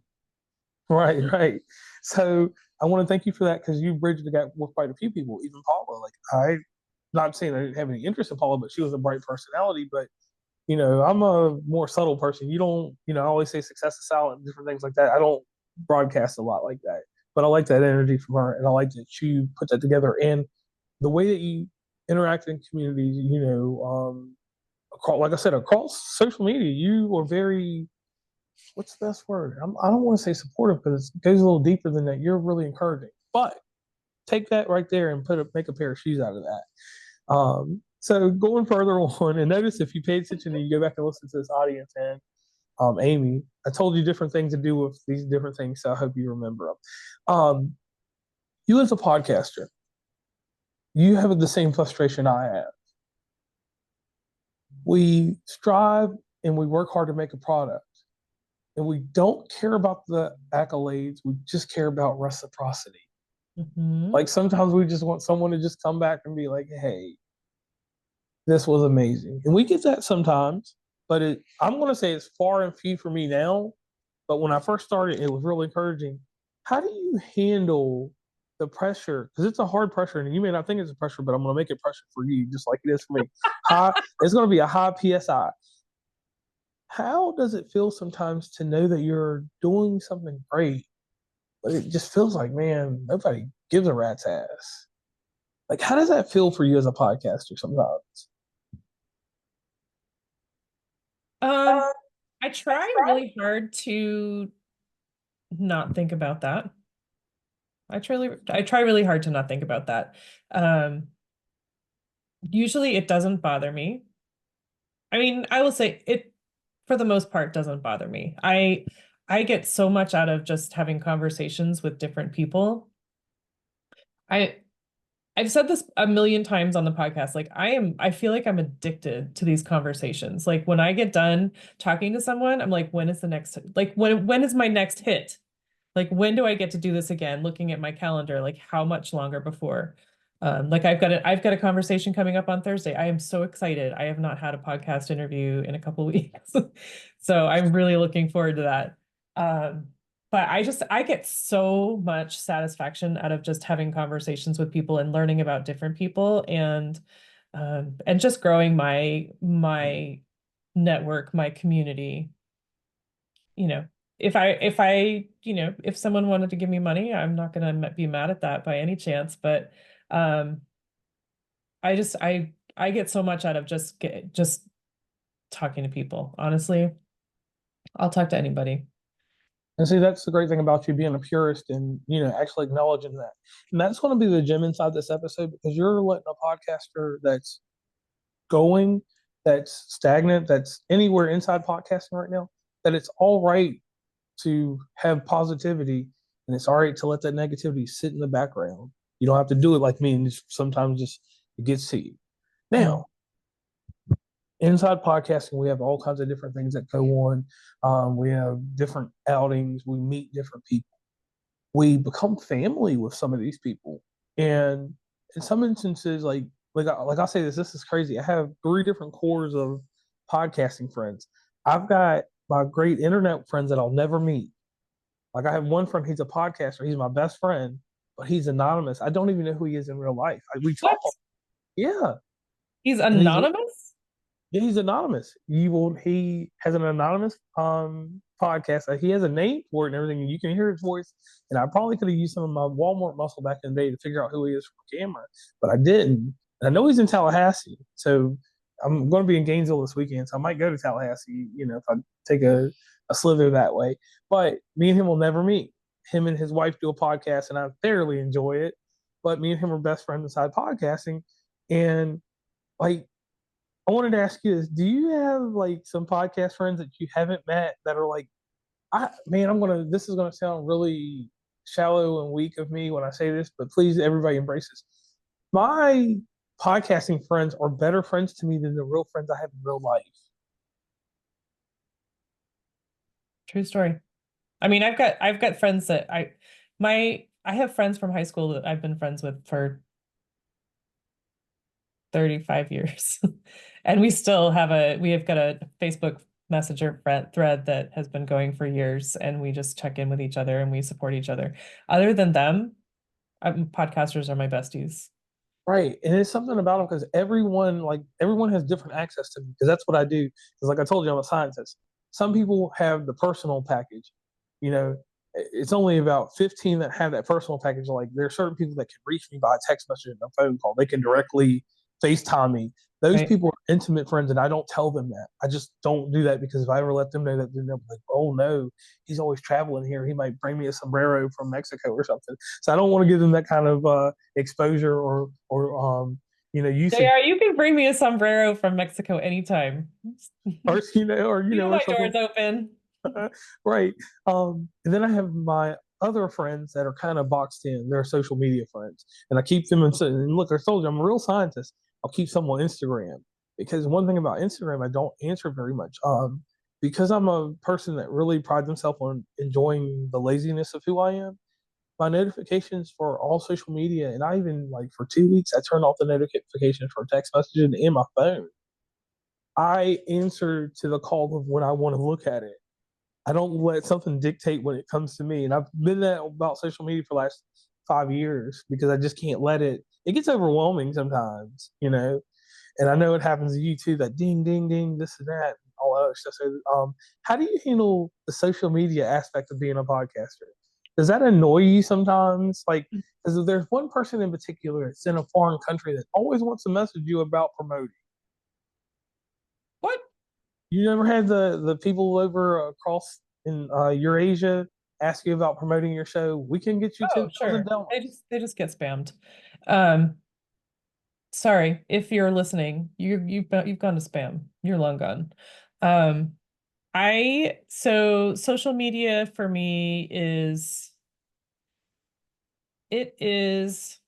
Right. So I want to thank you for that, because you bridged the gap with quite a few people, even Paula. Like not saying I didn't have any interest in Paula, but she was a bright personality. But I'm a more subtle person. You don't, I always say success is silent and different things like that. I don't broadcast a lot like that, but I like that energy from her, and I like that you put that together, and the way that you interact in communities. Like I said, across social media, you are very, what's the best word? I don't want to say supportive, because it goes a little deeper than that. You're really encouraging, but take that right there and make a pair of shoes out of that. So going further on, and notice if you pay attention and you go back and listen to this audience, and Amy, I told you different things to do with these different things, so I hope you remember them. You as a podcaster, you have the same frustration I have. We strive and we work hard to make a product, and we don't care about the accolades. We just care about reciprocity. Mm-hmm. Like sometimes we just want someone to just come back and be like, hey, this was amazing. And we get that sometimes, but I'm going to say it's far and few for me now. But when I first started, it was really encouraging. How do you handle the pressure? Because it's a hard pressure, and you may not think it's a pressure, but I'm going to make it pressure for you, just like it is for me. It's going to be a high PSI. How does it feel sometimes to know that you're doing something great, but it just feels like, man, nobody gives a rat's ass? Like, how does that feel for you as a podcaster sometimes? I try really hard to not think about that. I try really hard to not think about that. Usually it doesn't bother me. I mean, I will say for the most part, doesn't bother me. I get so much out of just having conversations with different people. I I've said this a million times on the podcast. Like I feel like I'm addicted to these conversations. Like when I get done talking to someone, I'm like, when is the next, like when is my next hit? Like when do I get to do this again? Looking at my calendar, like how much longer before? Like I've got a conversation coming up on Thursday. I am so excited. I have not had a podcast interview in a couple weeks. So I'm really looking forward to that. Um, but I get so much satisfaction out of just having conversations with people and learning about different people and just growing my network, my community. You know, if someone wanted to give me money, I'm not gonna be mad at that by any chance. But um, I get so much out of just talking to people. Honestly, I'll talk to anybody. And see, that's the great thing about you being a purist and, actually acknowledging that. And that's going to be the gem inside this episode because you're letting a podcaster that's going, that's stagnant, that's anywhere inside podcasting right now, that it's all right to have positivity and it's all right to let that negativity sit in the background. You don't have to do it like me and sometimes just it gets to you. Mm. Now, inside podcasting, we have all kinds of different things that go on. We have different outings. We meet different people. We become family with some of these people, and in some instances, like I'll say this. This is crazy. I have three different cores of podcasting friends. I've got my great internet friends that I'll never meet. Like I have one friend. He's a podcaster. He's my best friend, but he's anonymous. I don't even know who he is in real life. We What? talk. Yeah, He's and anonymous? yeah, he's anonymous. He has an anonymous podcast. He has a name for it and everything, and you can hear his voice. And I probably could have used some of my Walmart muscle back in the day to figure out who he is from camera, but I didn't. And I know he's in Tallahassee, so I'm going to be in Gainesville this weekend, so I might go to Tallahassee. If I take a slither that way. But me and him will never meet. Him and his wife do a podcast, and I thoroughly enjoy it. But me and him are best friends inside podcasting, and like I wanted to ask you this: do you have like some podcast friends that you haven't met that are like, I'm gonna. This is gonna sound really shallow and weak of me when I say this, but please, everybody, embrace this. My podcasting friends are better friends to me than the real friends I have in real life. True story. I mean, I've got friends that I have friends from high school that I've been friends with for 35 years. And we have got a Facebook Messenger thread that has been going for years, and we just check in with each other and we support each other. Other than them, podcasters are my besties. Right, and it's something about them because everyone has different access to me because that's what I do. Because like I told you, I'm a scientist. Some people have the personal package. You know, it's only about 15 that have that personal package. Like there are certain people that can reach me by a text message and a phone call. They can directly FaceTime me. Those Right. people are intimate friends, and I don't tell them that. I just don't do that because if I ever let them know that, then they'll be like, "Oh no, he's always traveling here. He might bring me a sombrero from Mexico or something." So I don't want to give them that kind of exposure or usage. JR, you can bring me a sombrero from Mexico anytime. Or My or something. door's open. Right. And then I have my other friends that are kind of boxed in. They're social media friends, and I keep them and look, I told you I'm a real scientist. I'll keep some on Instagram because one thing about Instagram, I don't answer very much. Because I'm a person that really prides himself on enjoying the laziness of who I am. My notifications for all social media, and I even like for 2 weeks, I turned off the notifications for text messaging and my phone. I answer to the call of when I want to look at it. I don't let something dictate when it comes to me. And I've been that about social media for the last 5 years because I just can't let it. It gets overwhelming sometimes. And I know it happens to you too. That ding, ding, ding, this and that, and all that other stuff. So, how do you handle the social media aspect of being a podcaster? Does that annoy you sometimes? Like, because there's one person in particular that's in a foreign country that always wants to message you about promoting. What? You never had the people over across in Eurasia ask you about promoting your show? We can get you Oh, 10,000 sure. downloads. They just get spammed. Um, Sorry if you're listening. You've gone to spam. You're long gone. Um, So social media for me it is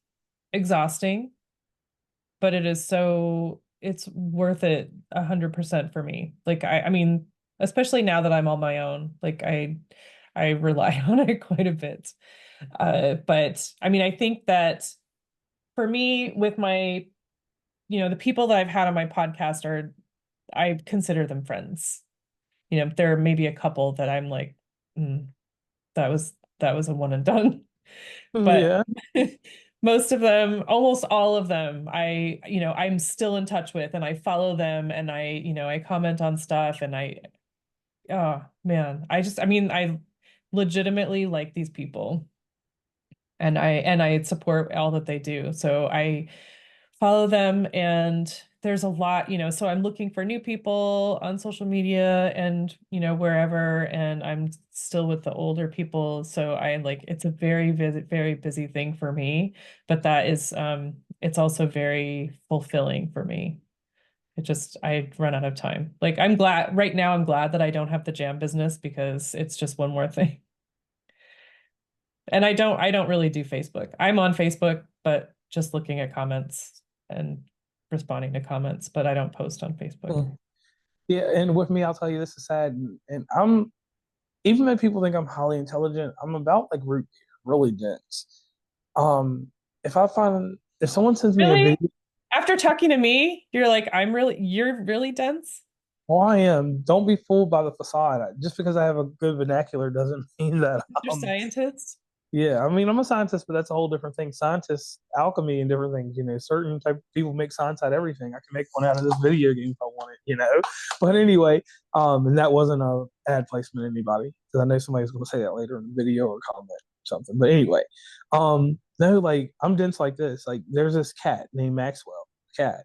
exhausting, but it's worth it 100% for me. Like I mean, especially now that I'm on my own, like I rely on it quite a bit. But I mean, I think that for me, with my, the people that I've had on my podcast I consider them friends. There are maybe a couple that I'm like, mm, that was a one and done. But Yeah. most of them, almost all of them, I'm still in touch with and I follow them and I comment on stuff and oh man, I mean, I legitimately like these people and I support all that they do. So I follow them and there's a lot, so I'm looking for new people on social media and, wherever, and I'm still with the older people. So I like, it's a very busy thing for me, but it's also very fulfilling for me. I run out of time. Like right now I'm glad that I don't have the jam business because it's just one more thing. And I don't really do Facebook. I'm on Facebook, but just looking at comments and responding to comments, but I don't post on Facebook. Mm. Yeah, and with me, I'll tell you this is sad, and I'm even though people think I'm highly intelligent, I'm about like root beer, really dense. Um, if someone sends me a Really? video, After talking to me, you're really dense? well, I am. Don't be fooled by the facade. Just because I have a good vernacular doesn't mean that You're scientist? yeah, I mean, I'm a scientist, but that's a whole different thing. Scientists, alchemy, and different things. Certain type of people make science out of everything. I can make one out of this video game if I want it. But anyway, and that wasn't a ad placement to anybody because I know somebody's going to say that later in the video or comment or something. But anyway, no, like I'm dense like this. Like there's this cat named Maxwell, cat,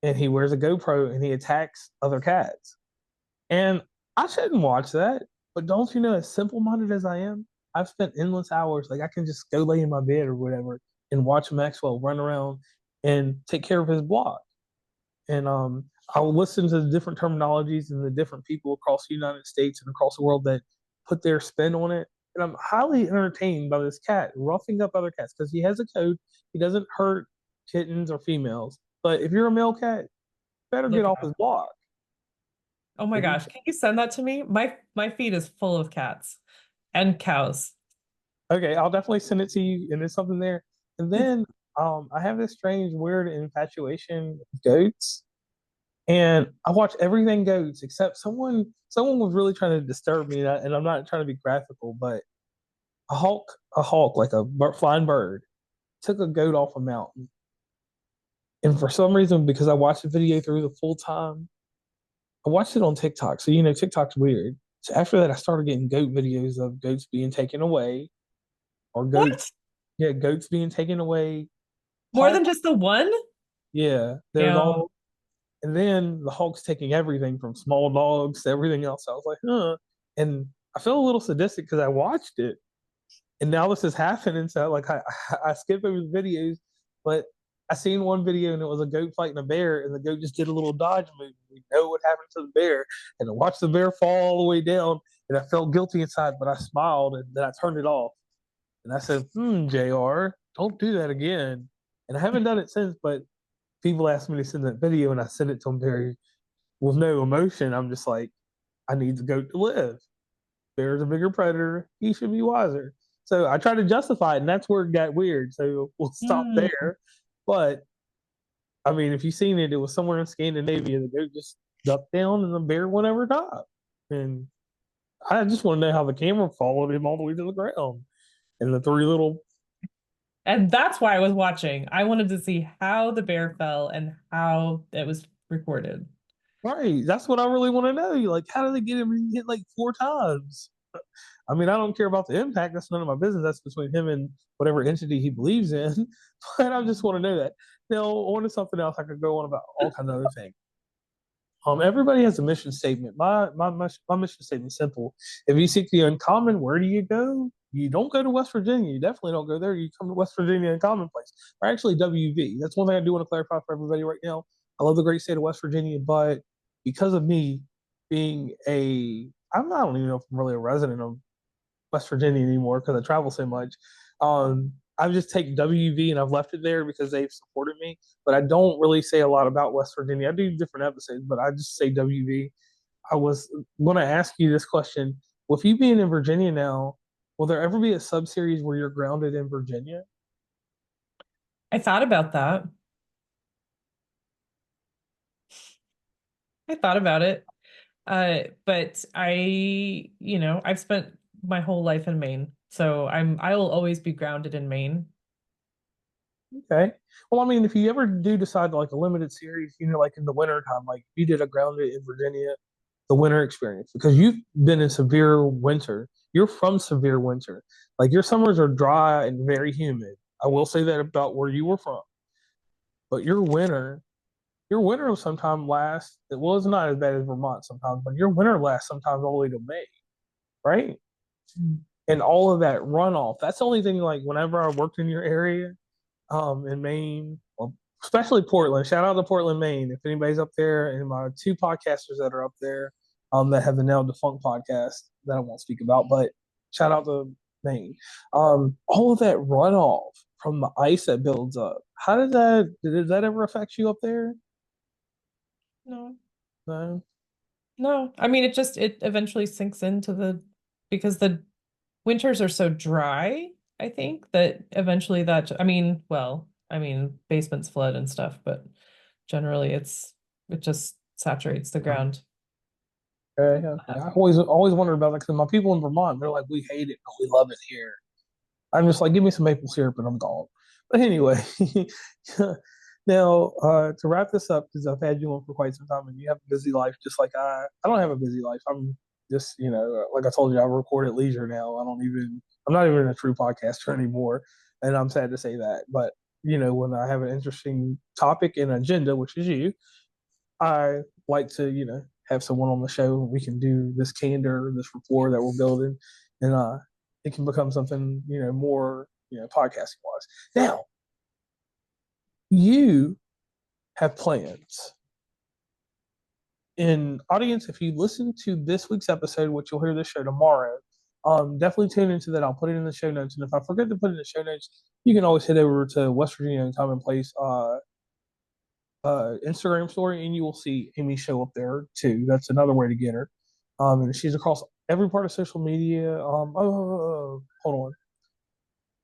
and he wears a GoPro and he attacks other cats. And I shouldn't watch that. But don't you know, as simple minded as I am, I've spent endless hours. Like I can just go lay in my bed or whatever and watch Maxwell run around and take care of his block. And I'll listen to the different terminologies and the different people across the United States and across the world that put their spin on it. And I'm highly entertained by this cat roughing up other cats because he has a code. He doesn't hurt kittens or females. But if you're a male cat, better get Look off his out. block. Oh my If you gosh, can you send that to me? My feed is full of cats and cows. Okay, I'll definitely send it to you, and there's something there. And then I have this strange, weird infatuation with goats, and I watch everything goats except someone was really trying to disturb me, and I'm not trying to be graphical, but a hawk like a flying bird, took a goat off a mountain, and for some reason, because I watched the video through the full time, I watched it on TikTok. So TikTok's weird. So after that, I started getting goat videos of goats being taken away or What? goats being taken away. More than Hawk, just the one? yeah, there's Damn. all, and then the Hawk's taking everything from small dogs to everything else. I was like, huh, and I feel a little sadistic because I watched it, and now this is happening. So like I skip over the videos, but I seen one video and it was a goat fighting a bear, and the goat just did a little dodge move. We know what happened to the bear, and I watched the bear fall all the way down, and I felt guilty inside, but I smiled and then I turned it off. And I said, JR, don't do that again. And I haven't done it since, but people ask me to send that video and I send it to them very with no emotion. I'm just like, I need the goat to live. Bear's a bigger predator. He should be wiser. So I try to justify it, and that's where it got weird. So we'll stop Hmm. there. But I mean, if you've seen it, it was somewhere in Scandinavia. The goat just ducked down and the bear went over top. And I just want to know how the camera followed him all the way to the ground. And the three little And that's why I was watching. I wanted to see how the bear fell and how it was recorded. right. That's what I really want to know. Like, how did they get him hit like four times? I mean, I don't care about the impact. That's none of my business. That's between him and whatever entity he believes in. But I just want to know that. Now, on to something else. I could go on about all kinds of other things. Everybody has a mission statement. My mission statement is simple. If you seek the uncommon, where do you go? You don't go to West Virginia. You definitely don't go there. You come to West Virginia Uncommonplace, or actually WV. That's one thing I do want to clarify for everybody right now. I love the great state of West Virginia, but because of me, being I don't even know if I'm really a resident of West Virginia anymore because I travel so much. I've just taken WV and I've left it there because they've supported me. But I don't really say a lot about West Virginia. I do different episodes, but I just say WV. I was going to ask you this question: with you being in Virginia now, will there ever be a sub series where you're grounded in Virginia? I thought about that. I thought about it. But I've spent my whole life in Maine, so I will always be grounded in Maine. Okay. Well, I mean, if you ever do decide to like a limited series, like in the winter time, like you did a grounded in Virginia, the winter experience, because you've been in severe winter. You're from severe winter. Like your summers are dry and very humid. I will say that about where you were from. But your winter will sometimes last. Well, it's not as bad as Vermont sometimes, but your winter lasts sometimes all the way to May, right? And all of that runoff. That's the only thing. Like whenever I worked in your area, in Maine, well, especially Portland. Shout out to Portland, Maine. If anybody's up there, and my two podcasters that are up there, that have the now defunct podcast that I won't speak about, but shout out to Maine. All of that runoff from the ice that builds up. How did that ever affect you up there? No, No. no. I mean, it eventually sinks into because the winters are so dry, I think that eventually basements flood and stuff, but generally it just saturates the ground. Yeah. I always wondered about that because my people in Vermont, they're like, we hate it, but we love it here. I'm just like, give me some maple syrup and I'm gone. But anyway, now to wrap this up, because I've had you on for quite some time and you have a busy life, just like I don't have a busy life. I'm just, like I told you, I record at leisure now. I'm not even a true podcaster anymore. And I'm sad to say that. But, when I have an interesting topic and agenda, which is you, I like to, have someone on the show. We can do this candor, this rapport that we're building, and it can become something, more, podcasting wise. Now, you have plans. In audience, if you listen to this week's episode, which you'll hear this show tomorrow, definitely tune into that. I'll put it in the show notes. And if I forget to put it in the show notes, you can always head over to West Virginia Uncommonplace Instagram story, and you will see Amy show up there too. That's another way to get her. And she's across every part of social media. Hold on.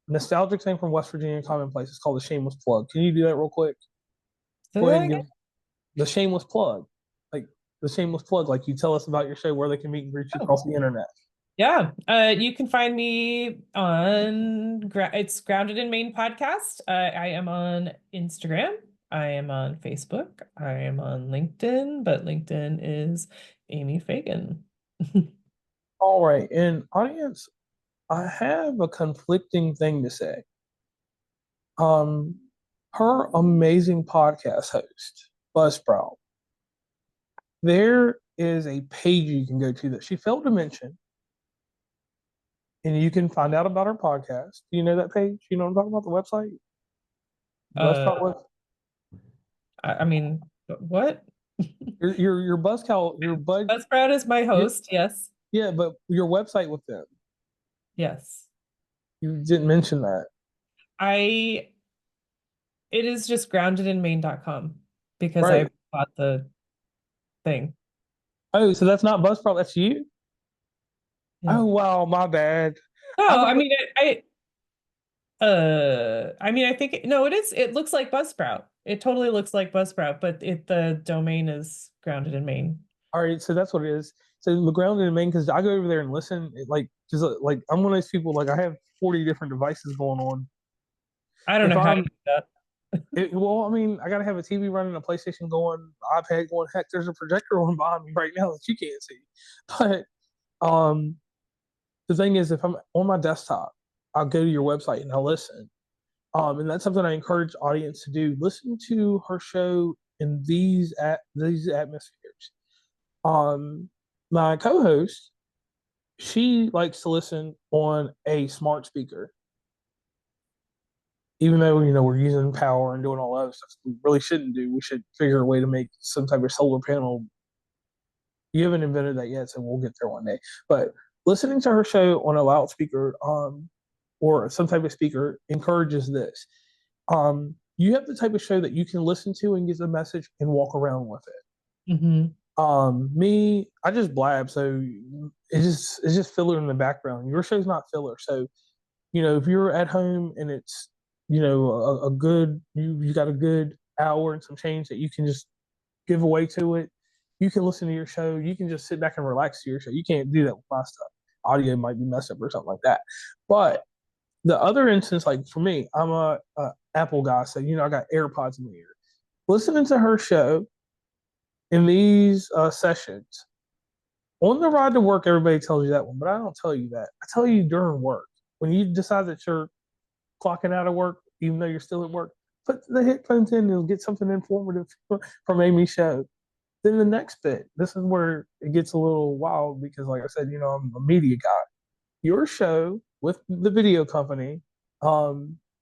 Nostalgic thing from West Virginia Commonplace. It's called the Shameless Plug. Can you do that real quick? Say Go that ahead and again? give the Shameless Plug. Like the Shameless Plug. Like you tell us about your show, where they can meet and greet you Oh, across the internet. yeah. You can find me on it's Grounded in Maine podcast. I am on Instagram. I am on Facebook. I am on LinkedIn, but LinkedIn is Amy Fagan. All right. And audience, I have a conflicting thing to say. Um, her amazing podcast host, Buzzsprout. There is a page you can go to that she failed to mention, and you can find out about her podcast. Do you know that page? You know what I'm talking about? The website? Uh, Buzzsprout web. I mean, what? Your Buzzcow your Bud Buzzsprout is my your, host. Yes. yeah, but your website with them. Yes. You didn't mention that. I it is just groundedinmaine.com because Right. I bought the thing. Oh, so that's not Buzzsprout, that's you? Yeah. Oh wow, my bad. I No, thought that, I think no, it looks like Buzzsprout. It totally looks like Buzzsprout, but the domain is grounded in Maine. all right, so that's what it is. So the grounded in Maine, because I go over there and listen, because like I'm one of those people, like I have 40 different devices going on. I don't If know how to I'm do that. well, I mean, I gotta have a TV running, a PlayStation going, iPad going. Heck, there's a projector on behind me right now that you can't see. But um, the thing is, if I'm on my desktop, I'll go to your website and I'll listen. And that's something I encourage audience to do. Listen to her show in these atmospheres. Um, my co-host, she likes to listen on a smart speaker, even though we're using power and doing all that stuff we really shouldn't do. We should figure a way to make some type of solar panel You haven't invented that yet, so we'll get there one day. But listening to her show on a loudspeaker, or some type of speaker encourages this. You have the type of show that you can listen to and get the message and walk around with it. Mm-hmm. Me, I just blab, so it's just filler in the background. Your show's not filler, so if you're at home and it's a good you got a good hour and some change that you can just give away to it. You can listen to your show. You can just sit back and relax to your show. You can't do that with my stuff. Audio might be messed up or something like that. But the other instance, like for me, I'm a Apple guy, so I got AirPods in my ear. Listening to her show in these sessions on the ride to work, everybody tells you that one, but I don't tell you that. I tell you during work when you decide that you're clocking out of work, even though you're still at work, put the headphones in and get something informative from Amy's show. Then the next bit, this is where it gets a little wild because, like I said, I'm a media guy. Your show with the video company,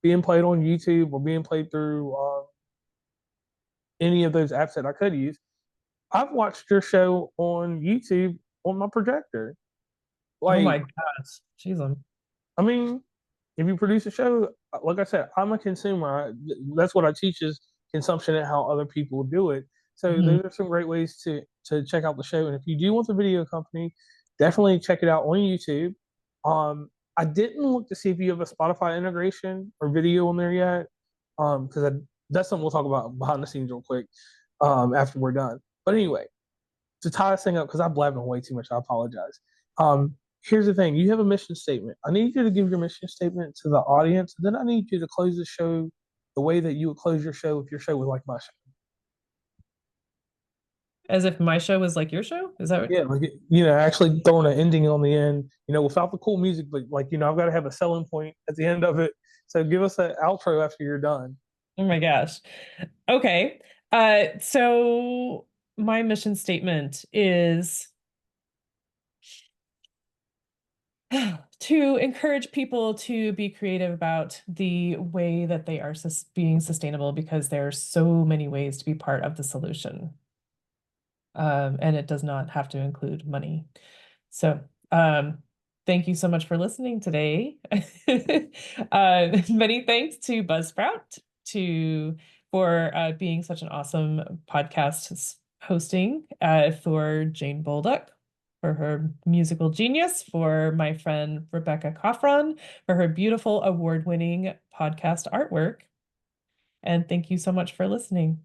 being played on YouTube or being played through any of those apps that I could use. I've watched your show on YouTube on my projector. Oh my Like, gosh. Jeez. I mean, if you produce a show, like I said, I'm a consumer. That's what I teach is consumption and how other people do it. So Mhm. those are some great ways to check out the show. And if you do want the video company, definitely check it out on YouTube. I didn't look to see if you have a Spotify integration or video on there yet, because that's something we'll talk about behind the scenes real quick after we're done. But anyway, to tie this thing up, because I'm blabbing way too much, I apologize. Here's the thing: you have a mission statement. I need you to give your mission statement to the audience. Then I need you to close the show the way that you would close your show if your show was like my show. As if my show was like your show? Is that what? Yeah, like actually throwing an ending on the end. Without the cool music, but like I've got to have a selling point at the end of it. So give us an outro after you're done. Oh my gosh. Okay. So my mission statement is to encourage people to be creative about the way that they are being sustainable because there are so many ways to be part of the solution. And it does not have to include money. So, thank you so much for listening today. Many thanks to Buzzsprout for being such an awesome podcast hosting, for Jane Bolduck for her musical genius, for my friend Rebecca Coffron for her beautiful award-winning podcast artwork. And thank you so much for listening.